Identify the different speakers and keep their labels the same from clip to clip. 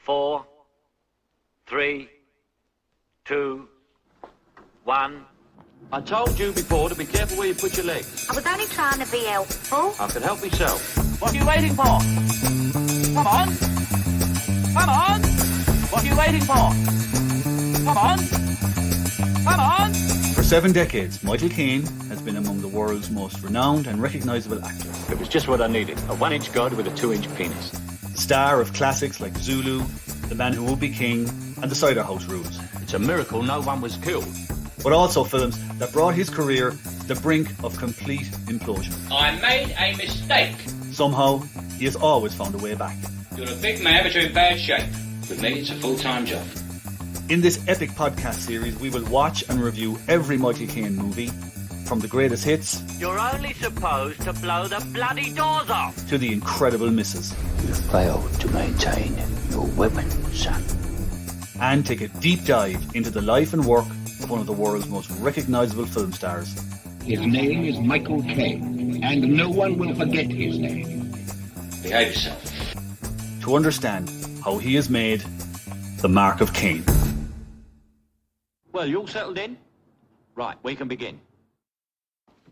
Speaker 1: 4, 3, 2, 1. I told you before to be careful where you put your legs.
Speaker 2: I was only trying to be helpful.
Speaker 1: I can help myself. What are you waiting for? Come on. Come on. What are you waiting for? Come on. Come on.
Speaker 3: For 7 decades, Michael Caine has been among the world's most renowned and recognisable actors.
Speaker 1: It was just what I needed. A 1-inch god with a 2-inch penis.
Speaker 3: The star of classics like Zulu, The Man Who Would Be King, and The Cider House Rules.
Speaker 1: It's a miracle no one was killed.
Speaker 3: But also films that brought his career to the brink of complete implosion.
Speaker 4: I made a mistake.
Speaker 3: Somehow, he has always found a way back.
Speaker 4: You're a big man, but you're in bad shape. With me, it's a full-time job.
Speaker 3: In this epic podcast series, we will watch and review every Michael Caine movie, from the greatest hits
Speaker 1: You're only supposed to blow the bloody doors off.
Speaker 3: to the incredible misses.
Speaker 5: You failed to maintain your weapon, son.
Speaker 3: And take a deep dive into the life and work of one of the world's most recognisable film stars.
Speaker 6: His name is Michael Caine, and no one will forget his name.
Speaker 4: Behave yourself.
Speaker 3: To understand how he has made the mark of Caine.
Speaker 1: Well, you all settled in? Right, we can begin.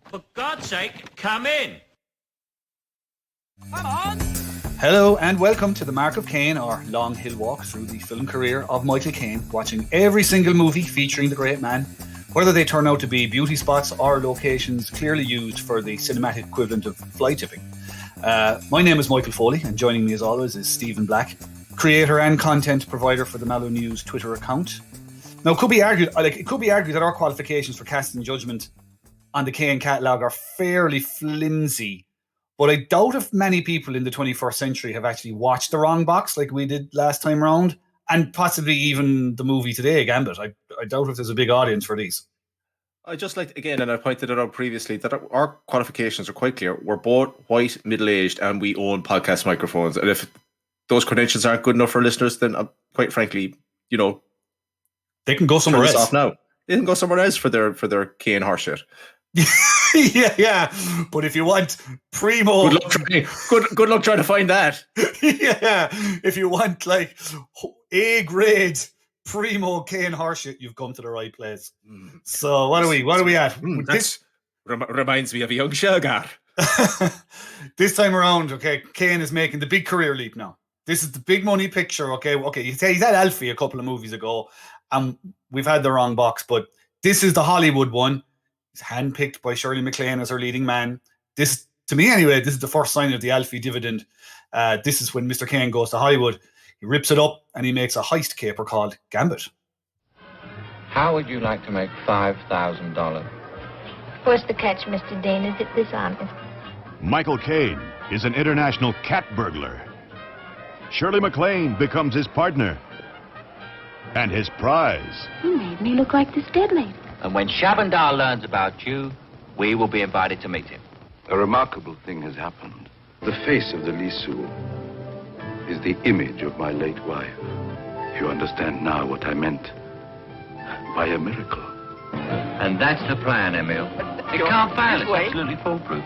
Speaker 1: For God's sake, come in. Come on.
Speaker 3: Hello and welcome to the Mark of Caine, our long hill walk through the film career of Michael Caine, watching every single movie featuring the great man, whether they turn out to be beauty spots or locations clearly used for the cinematic equivalent of fly tipping. My name is Michael Foley, and joining me as always is Stephen Black, creator and content provider for the Mallow News Twitter account. Now, it could be argued that our qualifications for casting judgment on the Caine catalogue are fairly flimsy, but I doubt if many people in the 21st century have actually watched The Wrong Box like we did last time round, and possibly even the movie today, Gambit. I doubt if there's a big audience for these.
Speaker 7: I just like, again, and I pointed it out previously, that our qualifications are quite clear. We're both white, middle-aged, and we own podcast microphones. And if those credentials aren't good enough for listeners, then quite frankly,
Speaker 3: They can go somewhere else.
Speaker 7: Off now. They can go somewhere else for their Caine horseshit.
Speaker 3: yeah. But if you want primo,
Speaker 7: good luck trying to find that.
Speaker 3: Yeah. If you want like A grade primo Caine horseshit, you've come to the right place. So what are we at?
Speaker 7: This reminds me of a young Shelgar.
Speaker 3: This time around, okay, Caine is making the big career leap now. This is the big money picture, okay. He's had Alfie a couple of movies ago, and we've had The Wrong Box, but this is the Hollywood one. He's handpicked by Shirley McClaine as her leading man. This, to me anyway, this is the first sign of the Alfie dividend. This is when Mr. Caine goes to Hollywood. He rips it up and he makes a heist caper called Gambit.
Speaker 8: How would you like to make $5,000?
Speaker 2: What's the catch, Mr. Dean? Is it dishonest?
Speaker 9: Michael Caine is an international cat burglar. Shirley McClaine becomes his partner. And his prize.
Speaker 2: You made me look like this dead lady.
Speaker 8: And when Shabandar learns about you, we will be invited to meet him.
Speaker 10: A remarkable thing has happened. The face of the Lisu is the image of my late wife. You understand now what I meant by a miracle.
Speaker 8: And that's the plan, Emil. It can't fail. It's absolutely foolproof.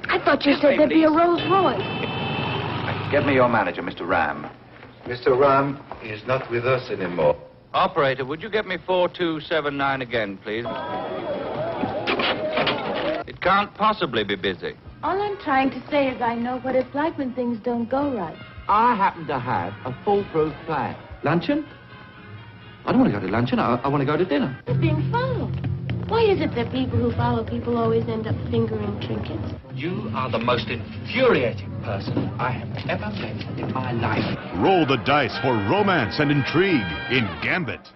Speaker 2: I thought you said there'd be a Rolls Royce.
Speaker 8: Get me your manager, Mr. Ram.
Speaker 10: Mr. Ram is not with us anymore.
Speaker 8: Operator, would you get me 4279 again, please? It can't possibly be busy.
Speaker 2: All I'm trying to say is I know what it's like when things don't go right.
Speaker 8: I happen to have a foolproof plan. Luncheon? I don't want to go to luncheon. I want to go to dinner.
Speaker 2: You're being followed. Why is it that people who follow people always end up fingering trinkets?
Speaker 8: You are the most infuriating person I have ever met in my life.
Speaker 9: Roll the dice for romance and intrigue in Gambit.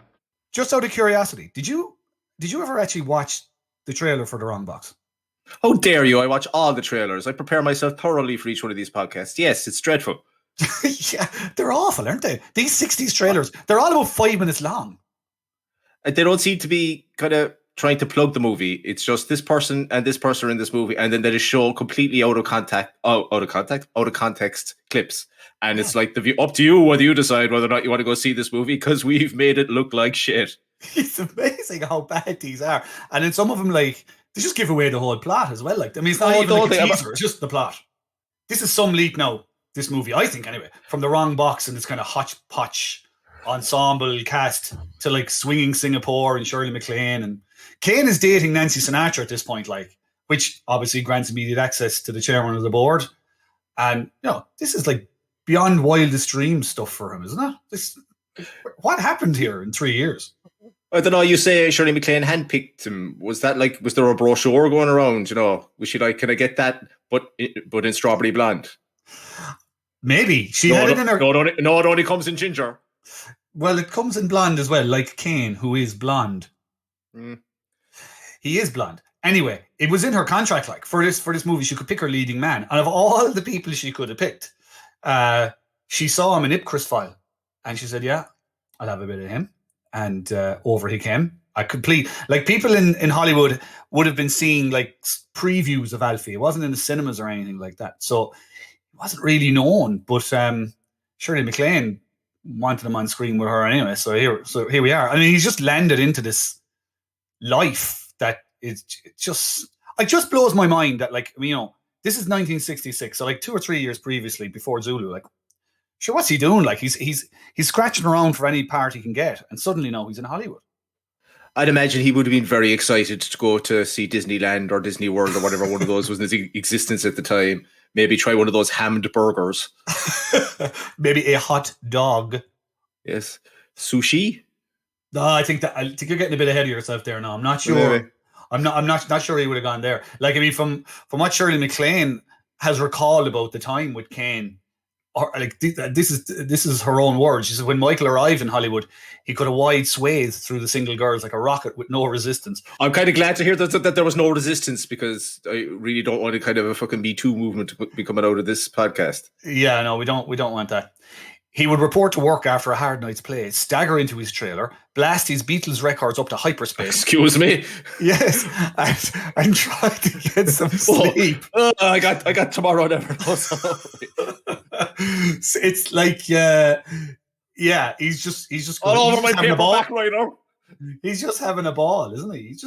Speaker 3: Just out of curiosity, did you ever actually watch the trailer for The Wrong Box?
Speaker 7: How dare you? I watch all the trailers. I prepare myself thoroughly for each one of these podcasts. Yes, it's dreadful.
Speaker 3: Yeah, they're awful, aren't they? These 60s trailers, they're all about 5 minutes long.
Speaker 7: They don't seem to be kind of trying to plug the movie. It's just this person and this person are in this movie, and then they just show completely out of context clips. And it's like up to you whether you decide whether or not you want to go see this movie, because we've made it look like shit.
Speaker 3: It's amazing how bad these are. And then some of them, like, they just give away the whole plot as well. Like, I mean, it's not even like a teaser, it's just the plot. This is some leak now. this movie, I think anyway, from the wrong box and this kind of hodgepodge ensemble cast to like Swinging Singapore and Shirley MacLaine, and Caine is dating Nancy Sinatra at this point, like, which obviously grants immediate access to the chairman of the board. And this is like beyond wildest dreams stuff for him, isn't it? What happened here in 3 years?
Speaker 7: I don't know. You say Shirley MacLaine handpicked him. Was that like? Was there a brochure going around? Was she like, "Can I get that?" But in strawberry blonde.
Speaker 3: Maybe she had it in her.
Speaker 7: No, it only comes in ginger.
Speaker 3: Well, it comes in blonde as well, like Caine, who is blonde. He is blonde. Anyway, it was in her contract. Like for this movie, she could pick her leading man. And of all the people she could have picked, she saw him in Ipcress File, and she said, "Yeah, I'll have a bit of him." And over he came. People in Hollywood would have been seeing like previews of Alfie. It wasn't in the cinemas or anything like that, so it wasn't really known. But Shirley MacLaine wanted him on screen with her anyway. So here we are. I mean, he's just landed into this life that is just. It just blows my mind that this is 1966, so like 2 or 3 years previously, before Zulu. Like, sure, what's he doing? Like he's scratching around for any part he can get, and suddenly now he's in Hollywood.
Speaker 7: I'd imagine he would have been very excited to go to see Disneyland or Disney World or whatever one of those was in his existence at the time. Maybe try one of those hammed burgers.
Speaker 3: Maybe a hot dog.
Speaker 7: Yes. Sushi?
Speaker 3: No, I think you're getting a bit ahead of yourself there now. I'm not sure. Maybe. I'm not sure he would have gone there. Like, I mean, from what Shirley MacLaine has recalled about the time with Caine, or like this is her own words. She said when Michael arrived in Hollywood, he cut a wide swathe through the single girls like a rocket with no resistance.
Speaker 7: I'm kind of glad to hear that there was no resistance, because I really don't want a kind of a fucking Me Too movement to be coming out of this podcast.
Speaker 3: Yeah, no, we don't want that. He would report to work after a hard night's play, stagger into his trailer, blast his Beatles records up to hyperspace.
Speaker 7: Excuse me?
Speaker 3: Yes, and try to get some sleep.
Speaker 7: I got tomorrow never.
Speaker 3: It's like, he's just
Speaker 7: all over my paperback writer.
Speaker 3: He's just having a ball, isn't he? He's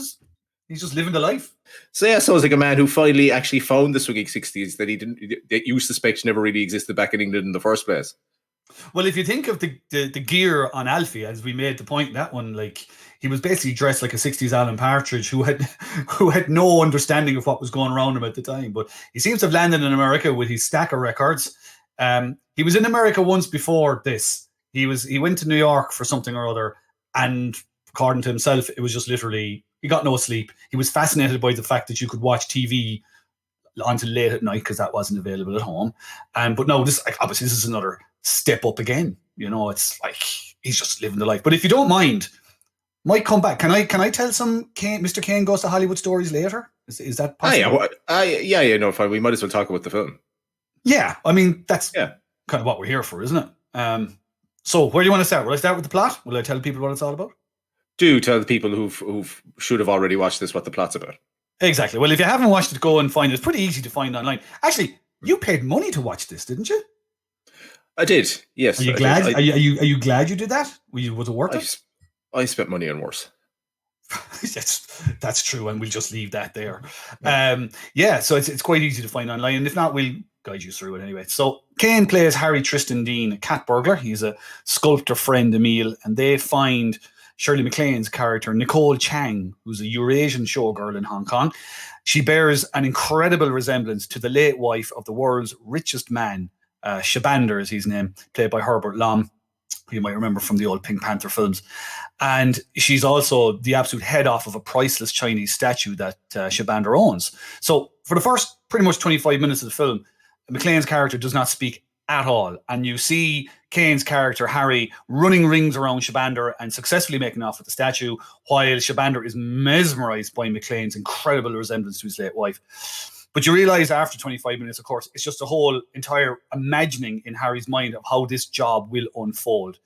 Speaker 3: just living the life.
Speaker 7: So yeah, sounds like a man who finally actually found the swinging 60s that you suspect never really existed back in England in the first place.
Speaker 3: Well, if you think of the gear on Alfie, as we made the point in that one, like he was basically dressed like a 60s Alan Partridge who had no understanding of what was going around him at the time. But he seems to have landed in America with his stack of records. He was in America once before this. He went to New York for something or other, and according to himself, it was just literally he got no sleep. He was fascinated by the fact that you could watch TV until late at night because that wasn't available at home. But no, this is another step up again. It's like he's just living the life. But if you don't mind, might come back. Can I tell some Mr. Caine Goes to Hollywood stories later? Is that possible?
Speaker 7: Fine. We might as well talk about the film.
Speaker 3: Yeah, I mean that's kind of what we're here for, isn't it? So where do you want to start? Will I start with the plot? Will I tell people what it's all about?
Speaker 7: Do tell the people who should have already watched this what the plot's about.
Speaker 3: Exactly. Well, if you haven't watched it, go and find it. It's pretty easy to find online. Actually, you paid money to watch this, didn't you?
Speaker 7: I did. Yes.
Speaker 3: Are you glad? Are you glad you did that? Was it worth it?
Speaker 7: I spent money on worse.
Speaker 3: That's true, and we'll just leave that there. So it's quite easy to find online, and if not, we'll guide you through it anyway. So Caine plays Harry Tristan Dean, a cat burglar. He's a sculptor friend, Emile, and they find Shirley MacLaine's character, Nicole Chang, who's a Eurasian showgirl in Hong Kong. She bears an incredible resemblance to the late wife of the world's richest man, Shabander is his name, played by Herbert Lom, who you might remember from the old Pink Panther films. And she's also the absolute head off of a priceless Chinese statue that Shabander owns. So for the first pretty much 25 minutes of the film, MacLaine's character does not speak at all. And you see Caine's character, Harry, running rings around Shabander and successfully making off with the statue, while Shabander is mesmerized by MacLaine's incredible resemblance to his late wife. But you realize after 25 minutes, of course, it's just a whole entire imagining in Harry's mind of how this job will unfold.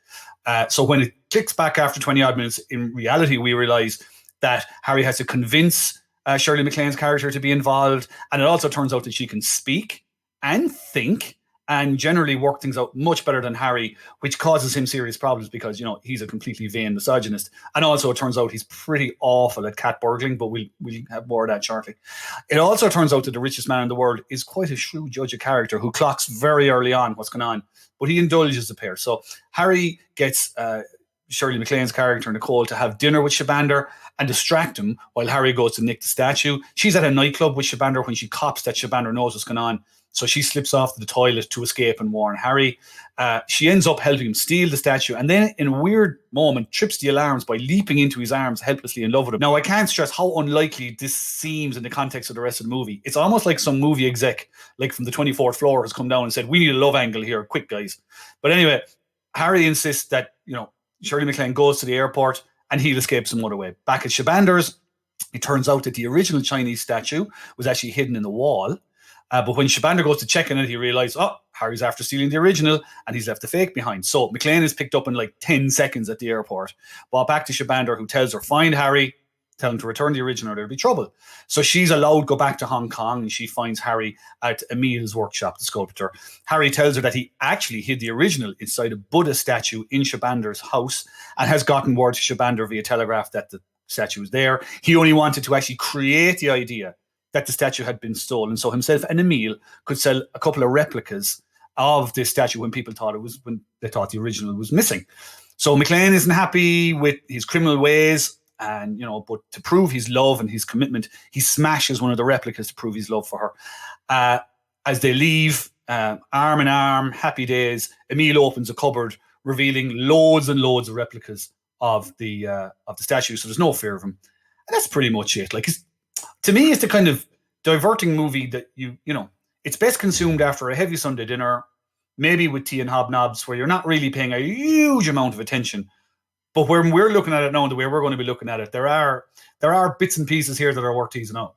Speaker 3: So when it clicks back after 20 odd minutes, in reality, we realize that Harry has to convince Shirley MacLaine's character to be involved. And it also turns out that she can speak and think and generally work things out much better than Harry, which causes him serious problems because, you know, he's a completely vain misogynist. And also it turns out he's pretty awful at cat burgling, but we'll have more of that shortly. It also turns out that the richest man in the world is quite a shrewd judge of character who clocks very early on what's going on, but he indulges the pair. So Harry gets Shirley McClaine's character, Nicole, to have dinner with Shabander and distract him while Harry goes to nick the statue. She's at a nightclub with Shabander when she cops that Shabander knows what's going on. So she slips off to the toilet to escape and warn Harry. She ends up helping him steal the statue and then in a weird moment trips the alarms by leaping into his arms helplessly in love with him. Now, I can't stress how unlikely this seems in the context of the rest of the movie. It's almost like some movie exec, like from the 24th floor, has come down and said, we need a love angle here, quick guys. But anyway, Harry insists that, you know, Shirley McClaine goes to the airport and he'll escape some other way. Back at Shabander's, it turns out that the original Chinese statue was actually hidden in the wall. But when Shabander goes to check on it, he realizes, Harry's after stealing the original and he's left the fake behind. So McClaine is picked up in like 10 seconds at the airport. Brought back to Shabander, who tells her, find Harry, tell him to return the original or there'll be trouble. So she's allowed to go back to Hong Kong and she finds Harry at Emil's workshop, the sculptor. Harry tells her that he actually hid the original inside a Buddha statue in Shabander's house and has gotten word to Shabander via telegraph that the statue was there. He only wanted to actually create the idea that the statue had been stolen. So himself and Emil could sell a couple of replicas of this statue when they thought the original was missing. So McClaine isn't happy with his criminal ways, and, you know, but to prove his love and his commitment, he smashes one of the replicas to prove his love for her. As they leave, arm in arm, happy days, Emil opens a cupboard, revealing loads and loads of replicas of the statue. So there's no fear of him. And that's pretty much it. Like, to me, it's the kind of diverting movie that you know, it's best consumed after a heavy Sunday dinner, maybe with tea and hobnobs, where you're not really paying a huge amount of attention. But when we're looking at it now and the way we're going to be looking at it, there are bits and pieces here that are worth teasing out.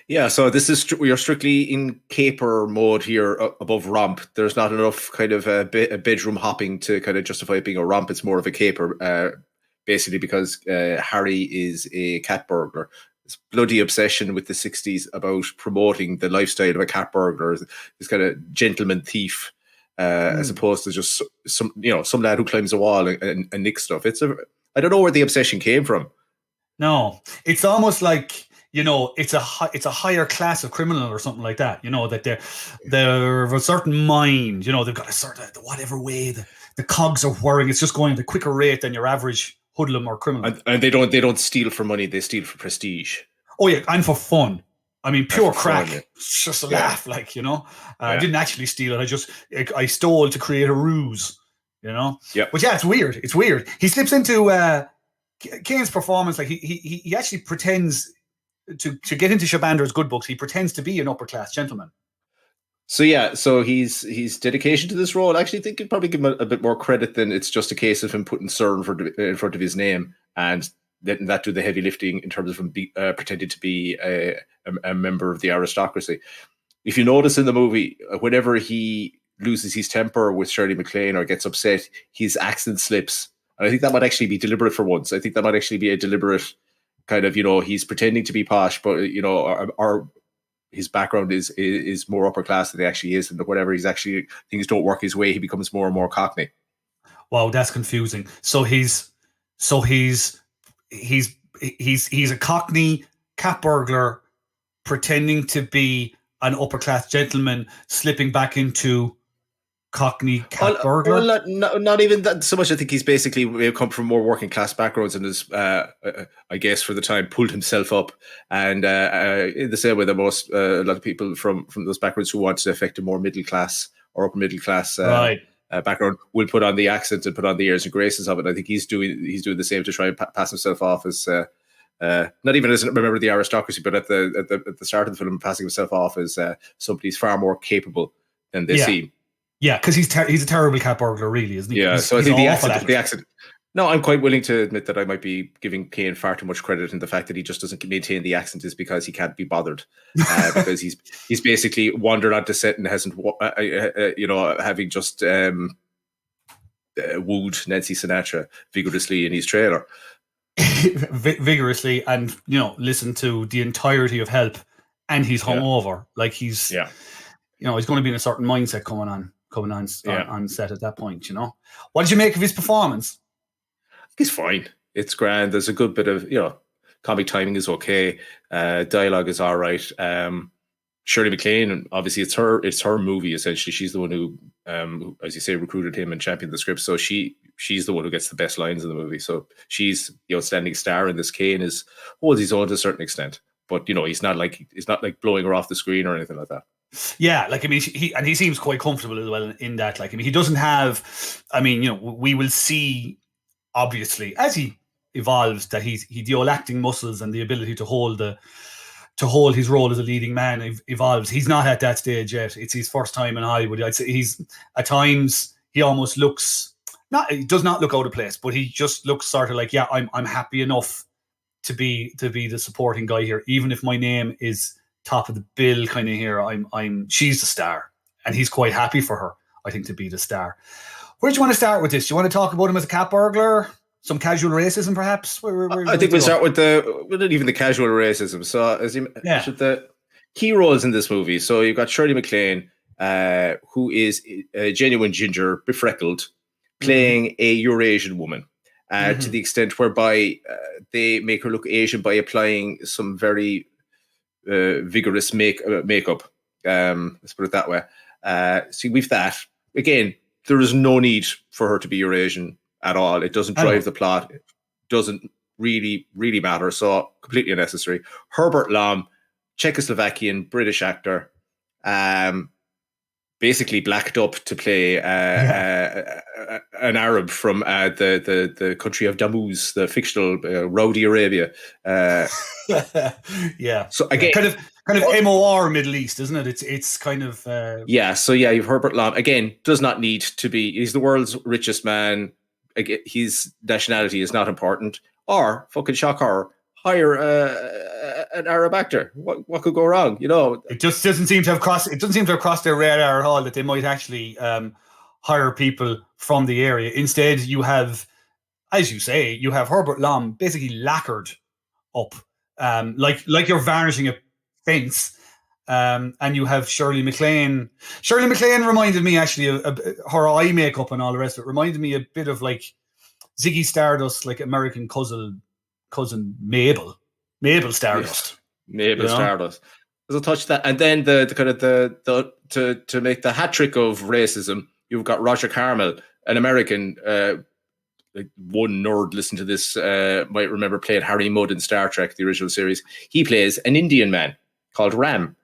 Speaker 7: Yeah, so this is we are strictly in caper mode here above romp. There's not enough kind of a bedroom hopping to kind of justify it being a romp. It's more of a caper, basically because Harry is a cat burglar. This bloody obsession with the 60s about promoting the lifestyle of a cat burglar, this kind of gentleman thief, as opposed to just some lad who climbs a wall and nicks stuff. I don't know where the obsession came from.
Speaker 3: No, it's almost like, you know, it's a higher class of criminal or something like that. You know, that they're of a certain mind. You know, they've got a certain whatever way the cogs are whirring. It's just going at a quicker rate than your average hoodlum or criminal. And they don't steal for money, they steal for prestige. Oh yeah, and for fun. I mean, pure crack. Fun, yeah. It's just a laugh, like, you know. I didn't actually steal it. I stole to create a ruse, you know. Yeah. But yeah, it's weird. It's weird. He slips into Caine's performance. Like he actually pretends to get into Shabander's good books. He pretends to be an upper class gentleman. So yeah, so his dedication to this role, I actually think you'd probably give him a bit more credit than it's just a case of him putting Sir in front of his name and letting that do the heavy lifting in terms of him pretending to be a member of the aristocracy. If you notice in the movie, whenever he loses his temper with Shirley McClaine or gets upset, his accent slips. And I think that might actually be deliberate for once. I think that might actually be a deliberate kind of, you know, he's pretending to be posh, but, you know, or his background is more upper class than he actually is, and whatever he's actually things don't work his way, he becomes more and more cockney. Wow, that's confusing. So he's a cockney cat burglar pretending to be an upper class gentleman, slipping back into cockney cat burglar. Well, not even that so much. I think he's basically come from more working class backgrounds and has, I guess, for the time, pulled himself up. And in the same way that most a lot of people from those backgrounds who want to affect a more middle class or upper middle class background will put on the accent and put on the airs and graces of it. I think he's doing the same to try and pass himself off as not even as a member of the aristocracy, but at the start of the film, passing himself off as somebody who's far more capable than they seem. Yeah, because he's a terrible cat burglar, really, isn't he? Yeah, so I think the accent. No, I'm quite willing to admit that I might be giving Caine far too much credit in the fact that he just doesn't maintain the accent is because he can't be bothered, because he's basically wandered onto set and hasn't, having just wooed Nancy Sinatra vigorously in his trailer, vigorously, and listened to the entirety of Help, and he's hungover, like he's he's going to be in a certain mindset coming coming on set at that point. You know, what did you make of his performance?
Speaker 7: He's fine. It's grand. There's a good bit of comic timing is okay. Dialogue is all right. Shirley McClaine, and obviously it's her movie essentially. She's the one who, as you say, recruited him and championed the script. So she's the one who gets the best lines in the movie. So she's the outstanding star in this. Caine holds his own to a certain extent, but he's not like blowing her off the screen or anything like that.
Speaker 3: Yeah, like I mean, he seems quite comfortable as well in that. Like I mean, he doesn't have. I mean, we will see obviously as he evolves that he the old acting muscles and the ability to hold his role as a leading man evolves. He's not at that stage yet. It's his first time in Hollywood. I'd say he's at times he almost looks he does not look out of place, but he just looks sort of like, yeah, I'm happy enough to be the supporting guy here, even if my name is top of the bill kind of here. She's the star, and he's quite happy for her, I think, to be the star. Where do you want to start with this? Do you want to talk about him as a cat burglar? Some casual racism, perhaps?
Speaker 7: I think we'll start with not even the casual racism. So, the key roles in this movie. So you've got Shirley McClaine, who is a genuine ginger, befreckled, playing a Eurasian woman, to the extent whereby they make her look Asian by applying some very vigorous makeup. Let's put it that way. So with that, again, there is no need for her to be Eurasian at all. It doesn't drive the plot. It doesn't really, really matter. So completely unnecessary. Herbert Lom, Czechoslovakian British actor, basically blacked up to play an Arab from the country of Damouz, the fictional rowdy Arabia.
Speaker 3: Yeah.
Speaker 7: So again,
Speaker 3: kind of MOR Middle East, isn't it? It's kind of
Speaker 7: So you've Herbert Lom again. Does not need to be. He's the world's richest man. Again, his nationality is not important. Or fucking shock horror, hire an Arab actor. What could go wrong?
Speaker 3: It just doesn't seem to have crossed. It doesn't seem to have crossed their radar at all that they might actually hire people from the area. Instead, you have, as you say, you have Herbert Lom basically lacquered up, like you're varnishing a fence. And you have Shirley McClaine. Shirley McClaine reminded me actually of her eye makeup and all the rest of it. Reminded me a bit of like Ziggy Stardust, like American cousin Mabel Stardust.
Speaker 7: Mabel Stardust. There's a touch of that, and then the kind of the to make the hat trick of racism, you've got Roger Carmel, an American. Like one nerd listen to this might remember playing Harry Mudd in Star Trek, the original series. He plays an Indian man called Ram.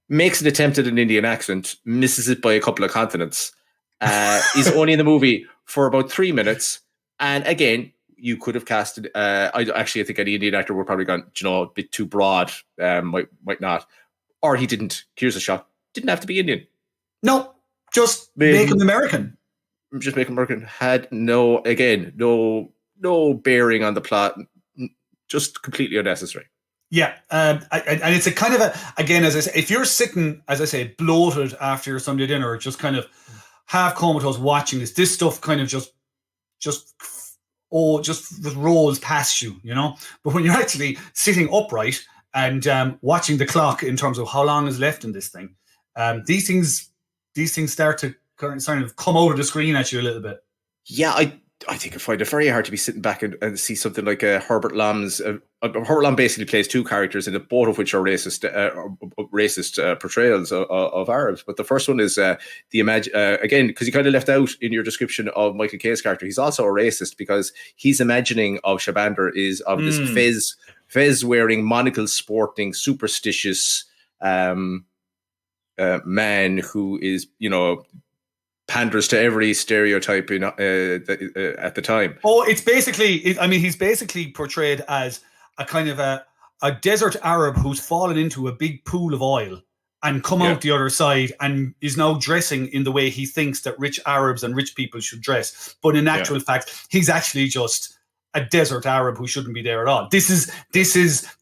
Speaker 7: Makes an attempt at an Indian accent, misses it by a couple of continents. Is only in the movie for about 3 minutes, and again, you could have casted. I think any Indian actor would probably gone, a bit too broad. Might not, or he didn't. Here's a shot. Didn't have to be Indian.
Speaker 3: No, just make him American.
Speaker 7: Just make him American. Had no bearing on the plot. Just completely unnecessary.
Speaker 3: Yeah, and it's a kind of again, as I say, if you're sitting, as I say, bloated after your Sunday dinner, just kind of half comatose watching this stuff kind of just rolls past you, But when you're actually sitting upright and watching the clock in terms of how long is left in this thing, these things start to kind of come out of the screen at you a little bit.
Speaker 7: Yeah, I think I find it very hard to be sitting back and see something like Herbert Lom's. Herbert Lom basically plays two characters, in it, both of which are racist portrayals of Arabs. But the first one is again, because you kind of left out in your description of Michael Caine's character, he's also a racist because his imagining of Shabander is of this fez wearing, monocle sporting, superstitious man who is panders to every stereotype at the time.
Speaker 3: Oh, it's basically, he's basically portrayed as a kind of a desert Arab who's fallen into a big pool of oil and come out the other side and is now dressing in the way he thinks that rich Arabs and rich people should dress. But in actual fact, he's actually just a desert Arab who shouldn't be there at all. This is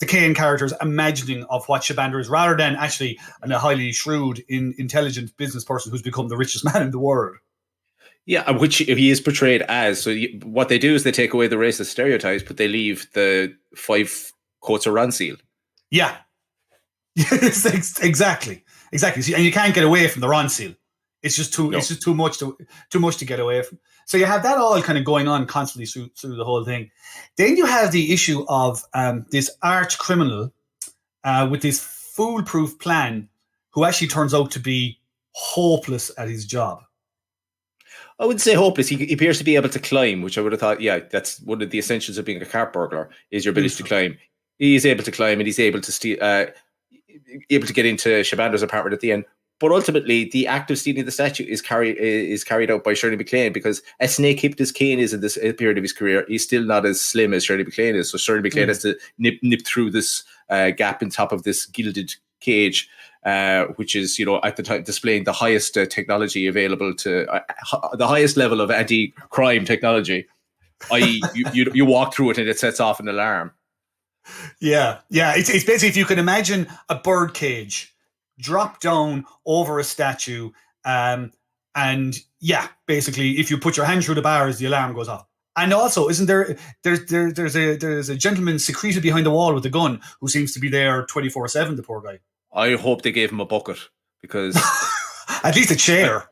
Speaker 3: the Caine character's imagining of what Shabander is, rather than actually a highly shrewd, intelligent business person who's become the richest man in the world.
Speaker 7: Yeah, which he is portrayed as. So what they do is they take away the racist stereotypes, but they leave the 5 coats of Ronseal.
Speaker 3: Yeah. Exactly. See, and you can't get away from the Ronseal. It's just too much to get away from. So you have that all kind of going on constantly through the whole thing. Then you have the issue of this arch criminal with this foolproof plan, who actually turns out to be hopeless at his job.
Speaker 7: I wouldn't say hopeless. He appears to be able to climb, which I would have thought, that's one of the essentials of being a car burglar, is your ability to climb. He's able to climb, and he's able to steal, able to get into Shabander's apartment at the end. But ultimately, the act of stealing the statue is carried out by Shirley McClaine, because as snake-hipped as Caine is in this period of his career, he's still not as slim as Shirley McClaine is. So Shirley McClaine has to nip through this gap in top of this gilded cage, which is, at the time displaying the highest technology available to the highest level of anti-crime technology. I.e., you walk through it and it sets off an alarm.
Speaker 3: Yeah. It's basically, if you can imagine a bird cage drop down over a statue, and basically, if you put your hand through the bars, the alarm goes off. And also, isn't there? There's a gentleman secreted behind the wall with a gun who seems to be there 24/7. The poor guy.
Speaker 7: I hope they gave him a bucket, because
Speaker 3: at least a chair.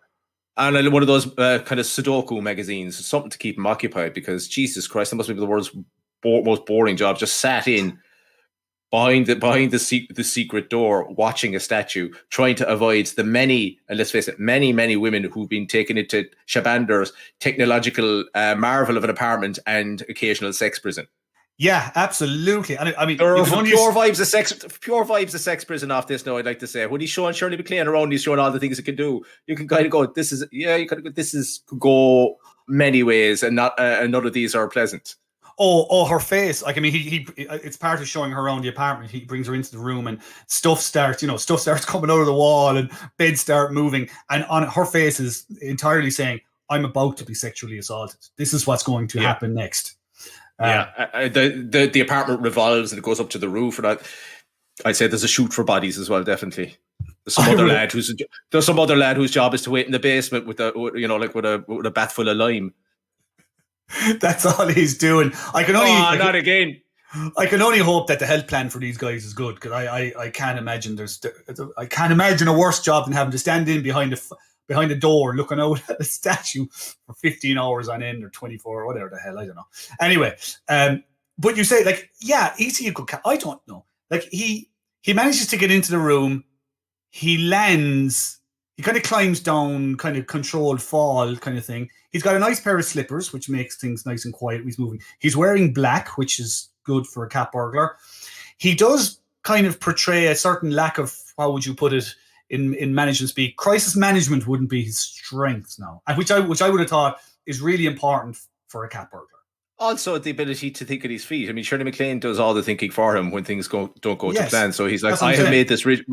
Speaker 7: And one of those kind of Sudoku magazines, something to keep him occupied, because Jesus Christ, that must be the world's most boring job. Just sat in behind the secret door, watching a statue, trying to avoid the many, and let's face it, many women who've been taken into Shabander's technological marvel of an apartment and occasional sex prison.
Speaker 3: Yeah, absolutely. And I mean,
Speaker 7: there are pure vibes of sex prison off this now, I'd like to say. When he's showing Shirley McClaine around, he's showing all the things it can do. You can kind of go, could go many ways, and none of these are pleasant.
Speaker 3: Oh, her face. Like, I mean, he it's part of showing her around the apartment. He brings her into the room, and stuff starts coming out of the wall, and beds start moving. And on her face is entirely saying, I'm about to be sexually assaulted. This is what's going to happen next.
Speaker 7: The apartment revolves and it goes up to the roof, and I'd say there's a shoot for bodies as well. Definitely, there's some other lad whose job is to wait in the basement with a bat full of lime.
Speaker 3: That's all he's doing. I can only
Speaker 7: I
Speaker 3: can only hope that the health plan for these guys is good, because I can't imagine a worse job than having to stand in behind a door looking out at a statue for 15 hours on end, or 24, or whatever the hell, I don't know. Anyway, but you say, is he a good cat? I don't know. Like, he manages to get into the room, he lands, he kind of climbs down, kind of controlled fall kind of thing. He's got a nice pair of slippers, which makes things nice and quiet when he's moving. He's wearing black, which is good for a cat burglar. He does kind of portray a certain lack of, how would you put it, in management speak, crisis management wouldn't be his strength now, and which I would have thought is really important for a cat burglar.
Speaker 7: Also, the ability to think at his feet. I mean, Shirley McClaine does all the thinking for him when things don't go to plan. So he's like, I've made this rigid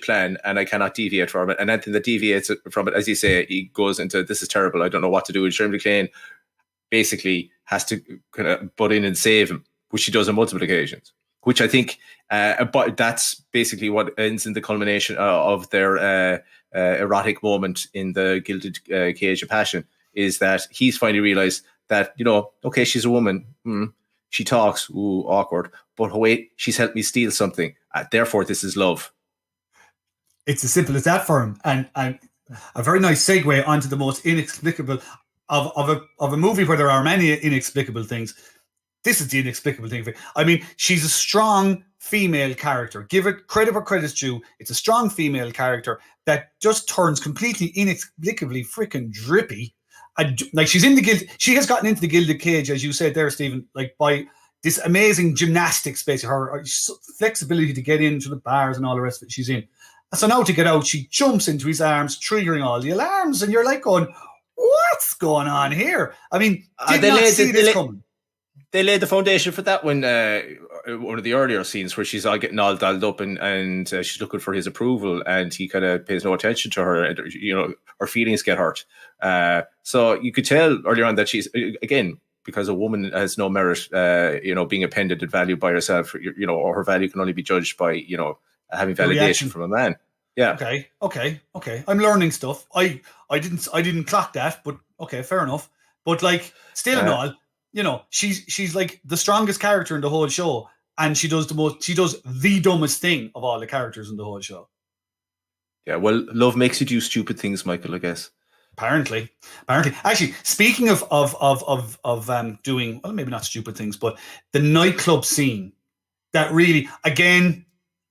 Speaker 7: plan, and I cannot deviate from it. And anything that deviates from it, as you say, he goes into, this is terrible, I don't know what to do. And Shirley McClaine basically has to kind of butt in and save him, which she does on multiple occasions. Which I think, but that's basically what ends in the culmination of their erotic moment in the gilded cage of passion, is that he's finally realized that, okay, she's a woman, she talks, ooh, awkward, but wait, she's helped me steal something, therefore this is love.
Speaker 3: It's as simple as that for him, and a very nice segue onto the most inexplicable of a movie where there are many inexplicable things. This is the inexplicable thing. I mean, she's a strong female character. Give it credit where credit's due. It's a strong female character that just turns completely inexplicably freaking drippy. Like, she's in the guild. She has gotten into the gilded cage, as you said there, Stephen, like by this amazing gymnastic space, her flexibility to get into the bars and all the rest of it. She's in. So now to get out, she jumps into his arms, triggering all the alarms, and you're like going, "What's going on here?" I mean, did not see this coming.
Speaker 7: They laid the foundation for that when one of the earlier scenes where she's all getting all dolled up and she's looking for his approval, and he kind of pays no attention to her, and her feelings get hurt. So you could tell earlier on that she's, again, because a woman has no merit, being appended and valued by herself, or her value can only be judged by, having validation from a man. Yeah.
Speaker 3: Okay. I'm learning stuff. I didn't clock that, but okay, fair enough. But like, still and all, she's like the strongest character in the whole show, and she does the dumbest thing of all the characters in the whole show.
Speaker 7: Yeah, well, love makes you do stupid things, Michael, I guess.
Speaker 3: Apparently. Actually, speaking of doing, well, maybe not stupid things, but the nightclub scene that really, again,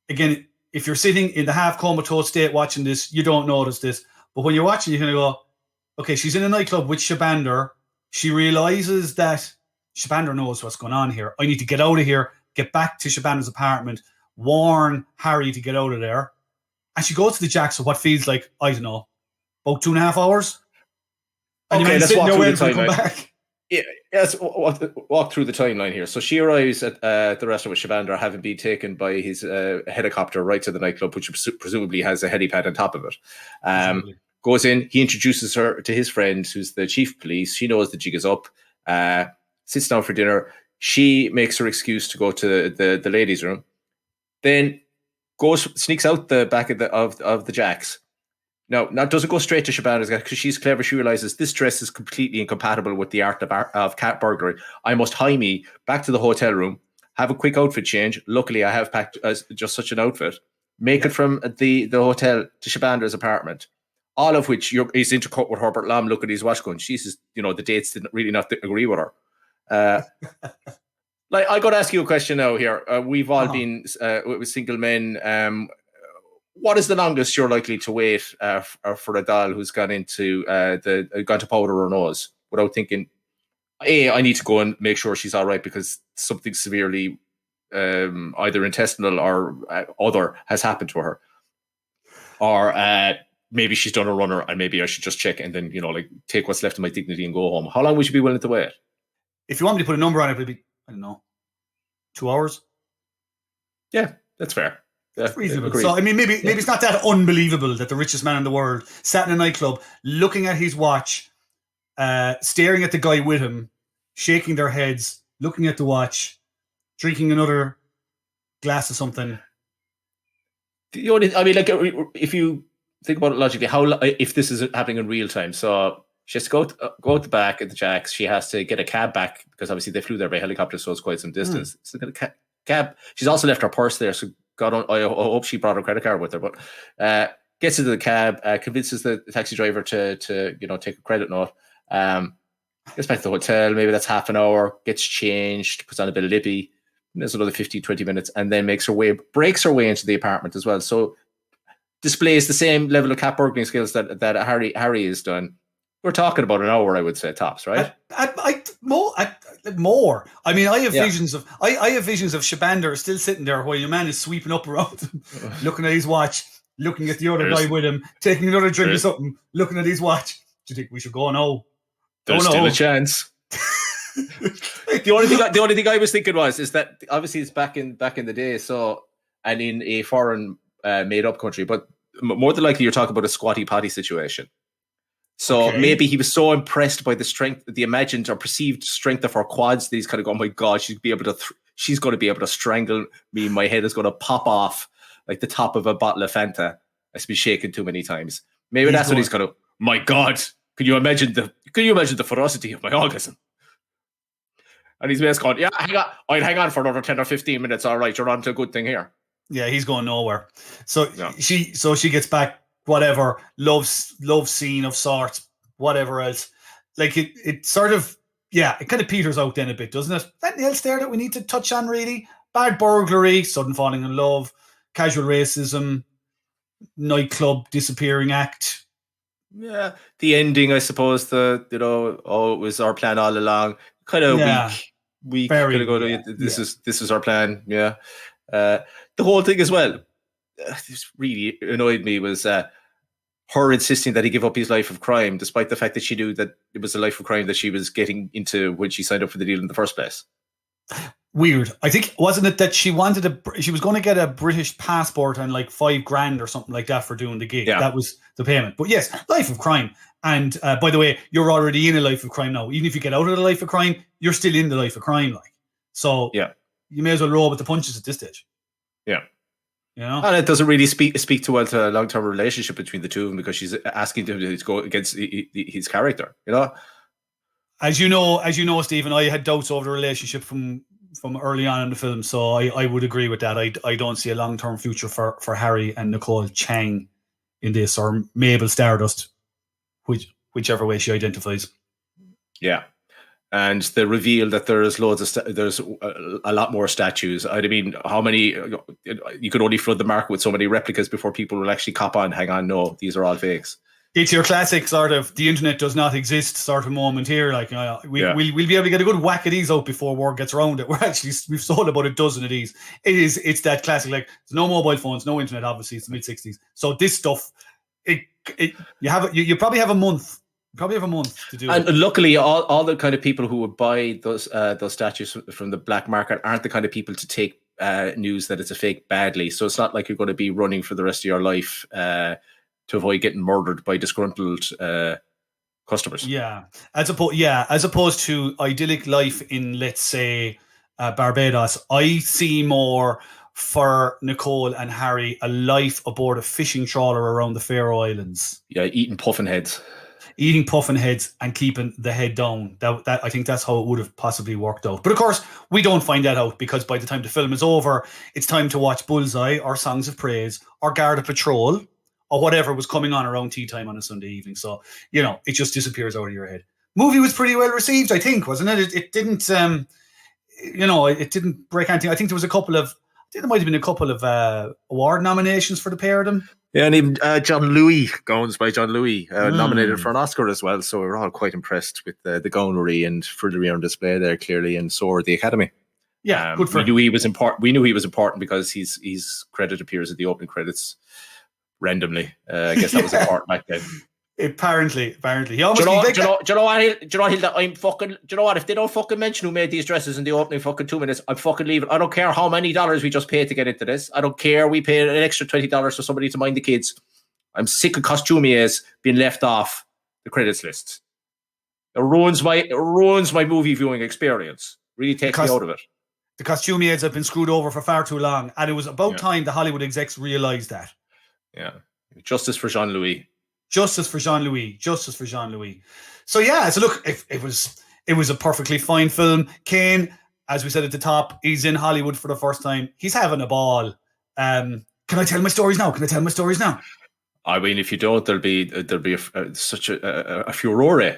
Speaker 3: if you're sitting in the half comatose state watching this, you don't notice this. But when you're watching, you're going to go, okay, she's in a nightclub with Shabander. She realizes that Shabander knows what's going on here. I need to get out of here, get back to Shabander's apartment, warn Harry to get out of there. And she goes to the Jacks for what feels like, I don't know, about 2.5 hours. And
Speaker 7: okay, let's walk through the timeline.
Speaker 3: Back.
Speaker 7: Yeah, let's walk through the timeline here. So she arrives at the restaurant with Shabander, having been taken by his helicopter right to the nightclub, which presumably has a helipad on top of it. Goes in, he introduces her to his friend, who's the chief of police. She knows the jig is up. Sits down for dinner. She makes her excuse to go to the ladies' room. Then sneaks out the back of the Jacks. No, doesn't go straight to Shabander's because she's clever. She realizes this dress is completely incompatible with the art of cat burglary. I must hie me back to the hotel room, have a quick outfit change. Luckily, I have packed just such an outfit. Make it from the hotel to Shabander's apartment. All of which is intercut with Herbert Lom. Look at his watch going, Jesus, the dates didn't really not agree with her. Like, I got to ask you a question now here. We've all been with single men. What is the longest you're likely to wait for a doll who's gone to powder her nose without thinking, I need to go and make sure she's all right because something severely either intestinal or other has happened to her, or maybe she's done a runner and maybe I should just check and then take what's left of my dignity and go home. How long would you be willing to wait? If you want me to put a number on it, it'd be, I don't know, 2 hours. Yeah, that's fair. Yeah,
Speaker 3: reasonable. So I mean, maybe it's not that unbelievable that the richest man in the world sat in a nightclub, looking at his watch, staring at the guy with him, shaking their heads, looking at the watch, drinking another glass of something.
Speaker 7: If you think about it logically, if this is happening in real time, so she has to go out the back at the Jacks. She has to get a cab back because obviously they flew there by helicopter, so it's quite some distance. So get a cab. She's also left her purse there, so I hope she brought her credit card with her. But gets into the cab, convinces the taxi driver to take a credit note. Gets back to the hotel. Maybe that's half an hour. Gets changed, puts on a bit of lippy. There's another 15-20 minutes, and then breaks her way into the apartment as well. So displays the same level of cat burgling skills that Harry has done. We're talking about an hour, I would say, tops, right? More. I mean, I have visions of Shabander still sitting there while your man is sweeping up around him, looking at his watch, looking at the other guy with him, taking another drink or something, looking at his watch. Do you think we should go now? There's still a chance. The only thing I was thinking is that obviously it's back in the day, so and in a foreign made up country, but more than likely you're talking about a squatty potty situation. So maybe he was so impressed by the strength, the imagined or perceived strength of her quads that he's kind of going, oh my God, she's going to be able to strangle me. My head is going to pop off like the top of a bottle of Fanta. It's been shaken too many times. Maybe that's what he's going to, my God, can you imagine the ferocity of my orgasm? And he's basically going, yeah, I'd hang on for another 10 or 15 minutes. All right, you're on to a good thing here. Yeah, he's going nowhere. So she gets back, whatever, love scene of sorts, whatever else. Like it sort of, it kind of peters out then a bit, doesn't it? Anything else there that we need to touch on, really? Bad burglary, sudden falling in love, casual racism, nightclub disappearing act. Yeah, the ending, I suppose. It was our plan all along. Kind of weak. Very, this is our plan. Yeah, the whole thing as well. This really annoyed me was her insisting that he give up his life of crime, despite the fact that she knew that it was a life of crime that she was getting into when she signed up for the deal in the first place. Weird. I think, wasn't it that she was going to get a British passport and like $5,000 or something like that for doing the gig? Yeah. That was the payment. But yes, life of crime. And by the way, you're already in a life of crime now. Even if you get out of the life of crime, you're still in the life of crime. Like, so you may as well roll with the punches at this stage. Yeah. And it doesn't really speak to a long-term relationship between the two of them because she's asking him to go against his character. As you know, Stephen, I had doubts over the relationship from early on in the film, so I would agree with that. I don't see a long-term future for Harry and Nicole Chang
Speaker 3: in this, or Mabel Stardust, whichever way she identifies.
Speaker 7: Yeah. And the reveal that there's loads of there's a lot more statues. I mean, how many? You could only flood the market with so many replicas before people will actually cop on. Hang on, no, these are all fakes. It's
Speaker 3: your classic sort of the internet does not exist sort of moment here. Like we'll be able to get a good whack of these out before word gets around it. We've sold about a dozen of these. It's that classic, like there's no mobile phones, no internet. Obviously, it's the mid-60s. So this stuff, you probably have a month. Probably have a month to do it.
Speaker 7: And luckily, all the kind of people who would buy those statues from the black market aren't the kind of people to take news that it's a fake badly. So it's not like you're going to be running for the rest of your life to avoid getting murdered by disgruntled customers.
Speaker 3: Yeah, as opposed to idyllic life in, let's say, Barbados. I see more for Nicole and Harry a life aboard a fishing trawler around the Faroe Islands.
Speaker 7: Yeah, eating puffin heads and keeping the head down. That I think that's how it would have possibly worked out. But of course, we don't find that out because by the time the film is over, it's time to watch Bullseye or Songs of Praise or Garda Patrol or whatever was coming on around tea time on a Sunday evening. So, it just disappears out of your head. Movie was pretty well received, I think, wasn't it? It didn't, it didn't break anything. I think there might have been a couple of award nominations for the pair of them. Yeah, and even John Louis, Gowns by John Louis, nominated for an Oscar as well. So we were all quite impressed with the Gownery and further on display there, clearly, and so were the Academy.
Speaker 3: Yeah, good for him.
Speaker 7: We knew he was important. We knew he was important because his credit appears at the opening credits randomly. I guess that was important back then.
Speaker 3: Apparently. He
Speaker 7: almost do you know what, Hilda? Do you know what? If they don't fucking mention who made these dresses in the opening fucking 2 minutes, I'm fucking leaving. I don't care how many dollars we just paid to get into this. I don't care. We paid an extra $20 for somebody to mind the kids. I'm sick of costumiers being left off the credits list. It ruins my movie viewing experience. Really takes me out of it.
Speaker 3: The costumiers have been screwed over for far too long, and it was about time the Hollywood execs realised that.
Speaker 7: Yeah, justice for Jean-Louis.
Speaker 3: Justice for Jean-Louis. So look, it was a perfectly fine film. Caine, as we said at the top, he's in Hollywood for the first time. He's having a ball. Can I tell my stories now?
Speaker 7: I mean, if you don't, there'll be such a furore.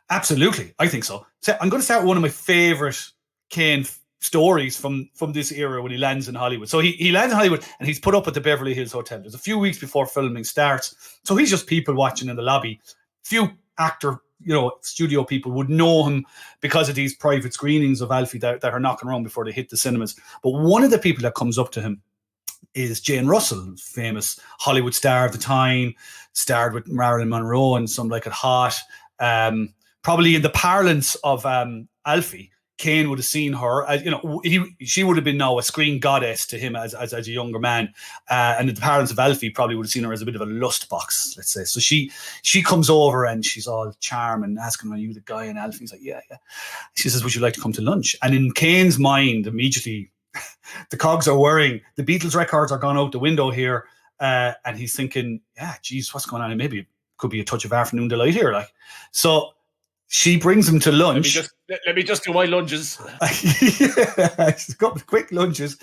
Speaker 3: Absolutely, I think so. So I'm going to start with one of my favourite Caine stories from this era when he lands in Hollywood. So he lands in Hollywood and he's put up at the Beverly Hills Hotel. There's a few weeks before filming starts. So he's just people watching in the lobby. Few studio people would know him because of these private screenings of Alfie that are knocking around before they hit the cinemas. But one of the people that comes up to him is Jane Russell, famous Hollywood star of the time, starred with Marilyn Monroe and Some Like It Hot. Probably in the parlance of Alfie, Caine would have seen her as, she would have been now a screen goddess to him as a younger man. And the parents of Alfie probably would have seen her as a bit of a lust box, let's say. So she comes over and she's all charm and asking, are you the guy? And Alfie's like, yeah. She says, would you like to come to lunch? And in Caine's mind, immediately, the cogs are whirring. The Beatles records are gone out the window here. And he's thinking, yeah, geez, what's going on? And maybe it could be a touch of afternoon delight here. So she brings him to lunch.
Speaker 7: Let me just do my lunges.
Speaker 3: A couple of quick lunges.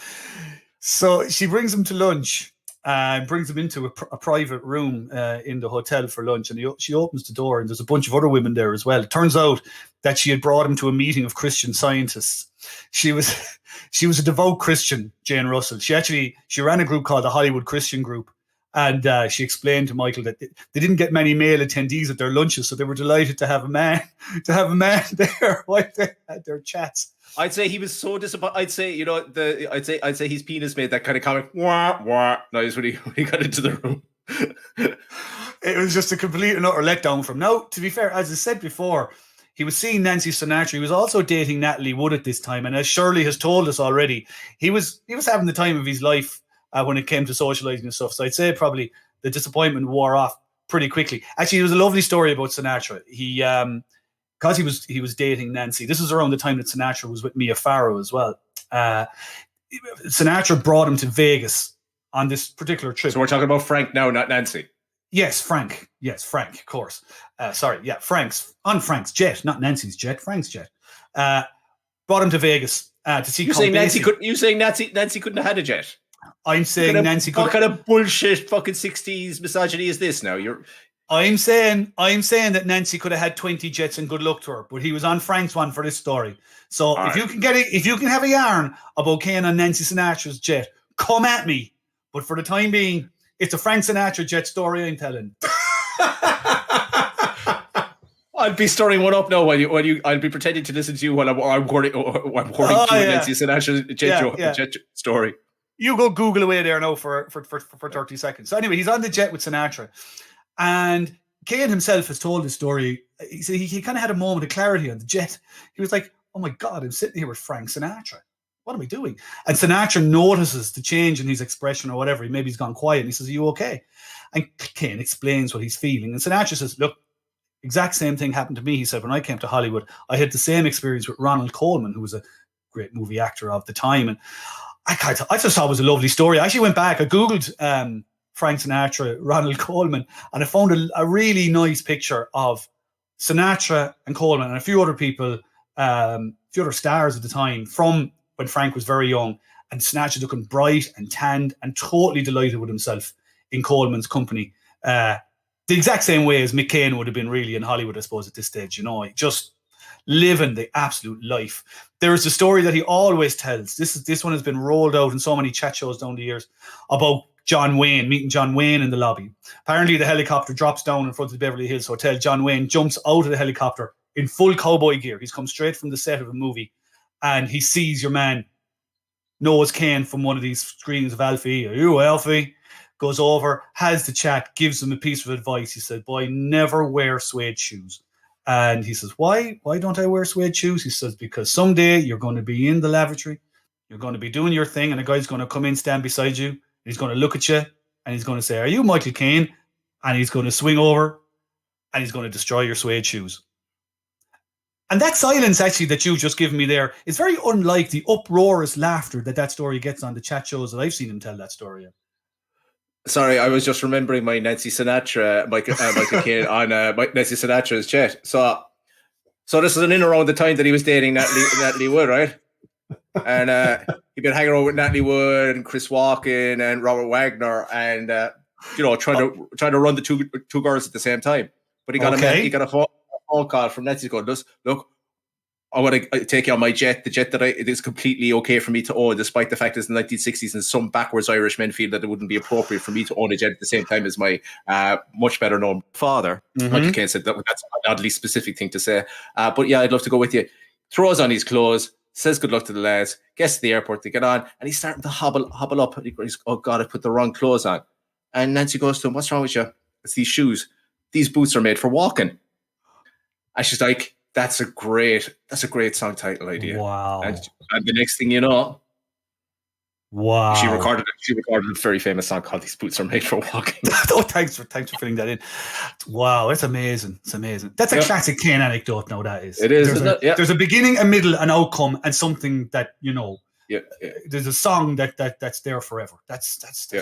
Speaker 3: So she brings him to lunch and brings him into a private room in the hotel for lunch. And she opens the door and there's a bunch of other women there as well. It turns out that she had brought him to a meeting of Christian Scientists. She was a devout Christian, Jane Russell. She ran a group called the Hollywood Christian Group. And she explained to Michael that they didn't get many male attendees at their lunches, so they were delighted to have a man there while they had their chats.
Speaker 7: I'd say he was so disappointed. I'd say his penis made that kind of comic wah wah noise when he got into the room.
Speaker 3: It was just a complete and utter letdown from. Now, to be fair, as I said before, he was seeing Nancy Sinatra. He was also dating Natalie Wood at this time, and as Shirley has told us already, he was having the time of his life. When it came to socializing and stuff. So I'd say probably the disappointment wore off pretty quickly. Actually, it was a lovely story about Sinatra. He, because he was dating Nancy. This was around the time that Sinatra was with Mia Farrow as well. Sinatra brought him to Vegas on this particular trip.
Speaker 7: So we're talking about Frank now, not Nancy.
Speaker 3: Yes, Frank. Yes, Frank, of course. Frank's jet, not Nancy's jet, Frank's jet. Brought him to Vegas to see.
Speaker 7: You saying Nancy couldn't have had a jet?
Speaker 3: I'm saying Nancy could.
Speaker 7: What kind of bullshit fucking 60s misogyny is this now?
Speaker 3: I'm saying that Nancy could have had 20 jets and good luck to her, but he was on Frank's one for this story. So if you can have a yarn about Caine on Nancy Sinatra's jet, come at me. But for the time being, it's a Frank Sinatra jet story I'm telling.
Speaker 7: I'll be stirring one up now while you. I'll be pretending to listen to you while I'm wording to Nancy Sinatra's jet story.
Speaker 3: You go Google away there now for 30 seconds. So anyway, he's on the jet with Sinatra. And Caine himself has told this story. He kind of had a moment of clarity on the jet. He was like, oh my God, I'm sitting here with Frank Sinatra. What am I doing? And Sinatra notices the change in his expression or whatever. Maybe he's gone quiet. And he says, are you okay? And Caine explains what he's feeling. And Sinatra says, look, exact same thing happened to me. He said, when I came to Hollywood, I had the same experience with Ronald Colman, who was a great movie actor of the time. And I just thought it was a lovely story. I actually went back. I Googled Frank Sinatra, Ronald Colman, and I found a really nice picture of Sinatra and Colman and a few other people, a few other stars at the time from when Frank was very young, and Sinatra looking bright and tanned and totally delighted with himself in Coleman's company. The exact same way as Mick Caine would have been really in Hollywood, I suppose, at this stage, just living the absolute life. There is a story that he always tells. This one has been rolled out in so many chat shows down the years about John Wayne, meeting John Wayne in the lobby. Apparently the helicopter drops down in front of the Beverly Hills Hotel. John Wayne jumps out of the helicopter in full cowboy gear. He's come straight from the set of a movie, and he sees your man, knows Caine from one of these screenings of Alfie. Are you Alfie? Goes over, has the chat, gives him a piece of advice. He said, boy, never wear suede shoes. And he says, why? Why don't I wear suede shoes? He says, because someday you're going to be in the lavatory, you're going to be doing your thing, and a guy's going to come in, stand beside you, and he's going to look at you, and he's going to say, are you Michael Caine? And he's going to swing over, and he's going to destroy your suede shoes. And that silence, actually, that you've just given me there is very unlike the uproarious laughter that story gets on the chat shows that I've seen him tell that story in.
Speaker 7: Sorry, I was just remembering my Nancy Sinatra, Michael Caine on Nancy Sinatra's jet. So this is in around the time that he was dating Natalie Wood, right? And he'd been hanging around with Natalie Wood and Chris Walken and Robert Wagner, and trying to run the two girls at the same time. But he got a phone call from Nancy going, look, I want to take you on my jet, the jet that it is completely okay for me to own, despite the fact that it's the 1960s and some backwards Irish men feel that it wouldn't be appropriate for me to own a jet at the same time as my much better known father. Mm-hmm. Michael Caine said that's an oddly specific thing to say. But yeah, I'd love to go with you. Throws on his clothes, says good luck to the lads, gets to the airport to get on, and he's starting to hobble up. And he's, oh God, I put the wrong clothes on. And Nancy goes to him, what's wrong with you? It's these shoes. These boots are made for walking. And she's like, That's a great song title idea. Wow. And the next thing you know, wow. She recorded a very famous song called These Boots Are Made for Walking.
Speaker 3: Oh, thanks for filling that in. Wow, it's amazing. It's amazing. That's a classic Caine anecdote now, that is.
Speaker 7: It is, isn't it? Yeah.
Speaker 3: There's a beginning, a middle, an outcome, and something that, there's a song that's there forever. That's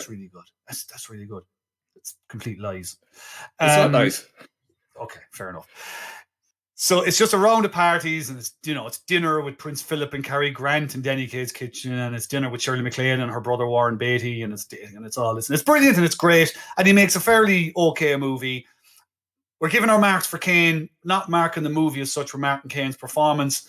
Speaker 3: really good. That's really good. It's complete lies.
Speaker 7: It's not nice.
Speaker 3: Okay, fair enough. So it's just around the parties, and it's dinner with Prince Philip and Cary Grant in Denny Kaye's kitchen, and it's dinner with Shirley McClaine and her brother Warren Beatty, and it's all this, and it's brilliant and it's great, and he makes a fairly okay movie. We're giving our marks for Caine, not marking the movie as such. We're marking Caine's performance.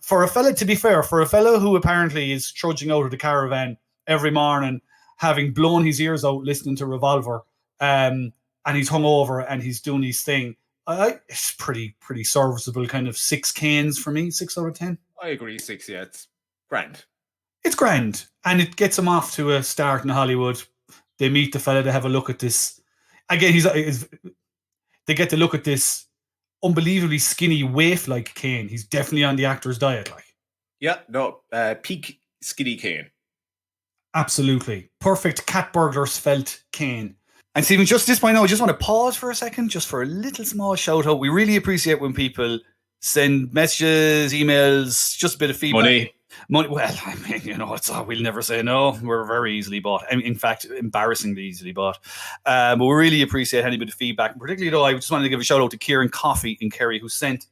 Speaker 3: For a fella, to be fair, for a fella who apparently is trudging out of the caravan every morning, having blown his ears out listening to Revolver, and he's hungover and he's doing his thing. It's pretty serviceable, kind of 6 Caines for me, 6 out of 10.
Speaker 7: I agree, 6. Yeah, it's grand.
Speaker 3: It's grand, and it gets him off to a start in Hollywood. They meet the fella to have a look at this. Again, they get to look at this unbelievably skinny waif like Caine. He's definitely on the actor's diet, like.
Speaker 7: Yeah, no, peak skinny Caine.
Speaker 3: Absolutely perfect cat burglar svelte Caine. And Stephen, just this point now, I just want to pause for a second, just for a little small shout out. We really appreciate when people send messages, emails, just a bit of feedback. Money. Well, I mean, it's all, we'll never say no. We're very easily bought. I mean, in fact, embarrassingly easily bought. But we really appreciate any bit of feedback. And particularly, though, I just wanted to give a shout out to Kieran Coffey in Kerry, who sent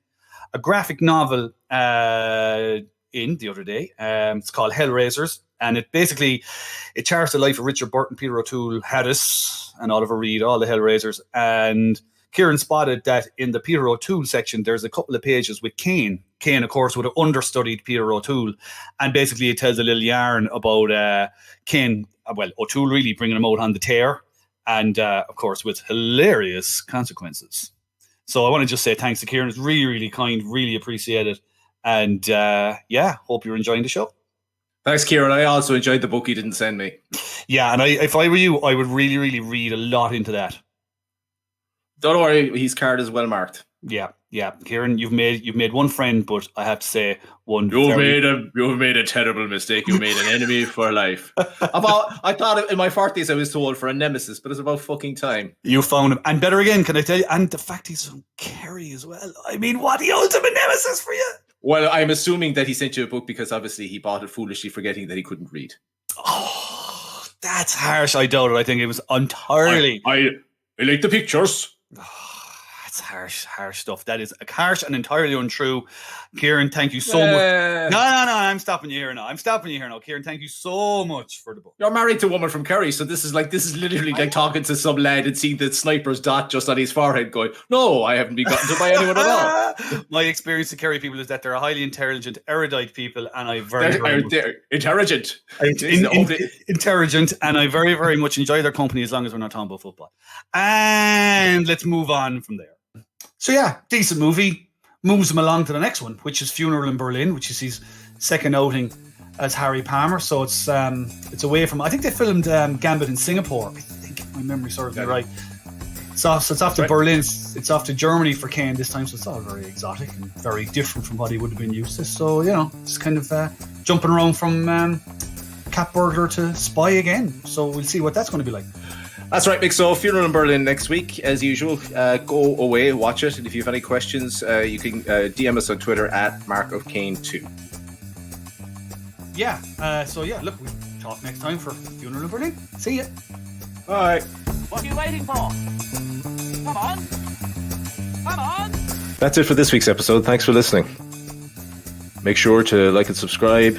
Speaker 3: a graphic novel in the other day. It's called Hellraisers. And it charts the life of Richard Burton, Peter O'Toole, Haddis, and Oliver Reed, all the Hellraisers. And Kieran spotted that in the Peter O'Toole section, there's a couple of pages with Caine. Caine, of course, would have understudied Peter O'Toole. And basically it tells a little yarn about Caine, O'Toole really bringing him out on the tear. And, of course, with hilarious consequences. So I want to just say thanks to Kieran. It's really, really kind. Really appreciate it. And, hope you're enjoying the show.
Speaker 7: Thanks, Kieran. I also enjoyed the book you didn't send me.
Speaker 3: Yeah, and if I were you, I would really, really read a lot into that.
Speaker 7: Don't worry, his card is well marked.
Speaker 3: Yeah. Kieran, you've made one friend, but I have to say
Speaker 7: You've made a terrible mistake. You made an enemy for life. I thought in my 40s I was told for a nemesis, but it's about fucking time.
Speaker 3: You found him, and better again, can I tell you? And the fact he's from Kerry as well. I mean, what the ultimate nemesis for you?
Speaker 7: Well, I'm assuming that he sent you a book because obviously he bought it foolishly, forgetting that he couldn't read.
Speaker 3: Oh, that's harsh. I doubt it. I think it was entirely.
Speaker 7: I like the pictures.
Speaker 3: That's harsh stuff. That is harsh and entirely untrue. Kieran, thank you so much. No, I'm stopping you here now. Kieran, thank you so much for the book.
Speaker 7: You're married to a woman from Kerry, so this is literally like talking to some lad and seeing the sniper's dot just on his forehead going, no, I haven't been gotten to by anyone at all.
Speaker 3: My experience with Kerry people is that they're a highly intelligent, erudite people, and
Speaker 7: they're intelligent.
Speaker 3: Intelligent, and I very, very much enjoy their company as long as we're not talking about football. And let's move on from there. So yeah, decent movie. Moves him along to the next one, which is Funeral in Berlin, which is his second outing as Harry Palmer. So it's away from. I think they filmed Gambit in Singapore. I think if my memory serves me right. So it's off to Berlin. It's off to Germany for Caine this time. So it's all very exotic and very different from what he would have been used to. So it's kind of jumping around from cat burglar to spy again. So we'll see what that's going to be like.
Speaker 7: That's right, Mick. So, Funeral in Berlin next week, as usual. Go away, watch it. And if you have any questions, you can DM us on Twitter at markofcaine2.
Speaker 3: Yeah. Look, we'll talk next time for Funeral in Berlin. See ya.
Speaker 7: Bye.
Speaker 1: What are you waiting for? Come on.
Speaker 7: That's it for this week's episode. Thanks for listening. Make sure to like and subscribe.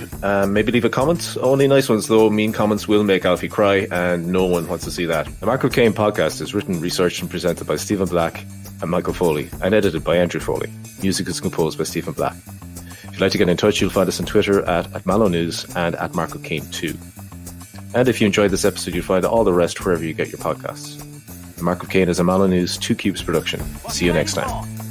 Speaker 7: Maybe leave a comment. Only nice ones, though. Mean comments will make Alfie cry, and no one wants to see that. The Mark of Caine podcast is written, researched, and presented by Stephen Black and Michael Foley, and edited by Andrew Foley. Music is composed by Stephen Black. If you'd like to get in touch, you'll find us on Twitter at Mallow News and at Mark of Caine2. And if you enjoyed this episode, you'll find all the rest wherever you get your podcasts. The Mark of Caine is a Mallow News 2 Cubes production. See you next time.